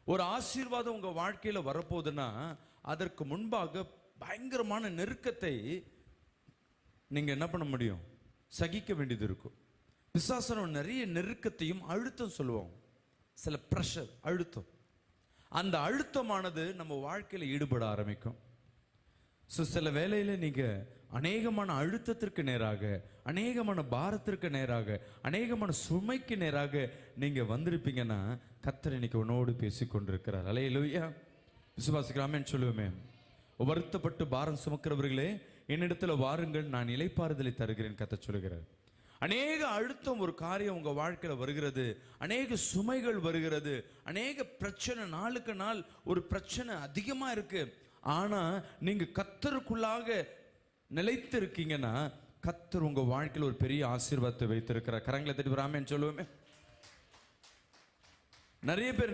ஒரு ஆசீர்வாதம் உங்க வாழ்க்கையில வரப்போகுதுன்னா அதற்கு முன்பாக பயங்கரமான நெருக்கத்தை நீங்க என்ன பண்ண முடியும்? சகிக்க வேண்டியது இருக்கும். பிசாசனம் நிறைய நெருக்கத்தையும் அழுத்தம் சொல்லுவோம், சில பிரஷர், அழுத்தம். அந்த அழுத்தமானது நம்ம வாழ்க்கையில ஈடுபட ஆரம்பிக்கும். சில வேளையில நீங்க அநேகமான அழுத்தத்திற்கு நேராக, அநேகமான பாரத்திற்கு நேராக, அநேகமான சுமைக்கு நேராக நீங்க வந்திருப்பீங்கன்னா கர்த்தர் இன்னைக்கு உன்னோடு பேசி கொண்டிருக்கிறார். அல்லேலூயா. விசுவாசிக்கலாமேன்னு சொல்லுவோமே. வருத்தப்பட்டு பாரம் சுமக்கிறவர்களே என்னிடத்துல வாருங்கள், நான் இளைப்பாறுதலை தருகிறேன் கர்த்தர் சொல்லுகிறார். அநேக அழுத்தம் ஒரு காரியம் உங்க வாழ்க்கையில வருகிறது, அநேக சுமைகள் வருகிறது, அநேக பிரச்சனை, நாளுக்கு நாள் ஒரு பிரச்சனை அதிகமா இருக்கு. ஆனா நீங்க கர்த்தருக்குள்ளாக நிலைத்து இருக்கீங்கன்னா கர்த்தர் உங்க வாழ்க்கையில் ஒரு பெரிய ஆசீர்வாதத்தை வைத்திருக்கிறார். கரங்களை தட்டி ஆமென் சொல்லுவோமே. நிறைய பேர்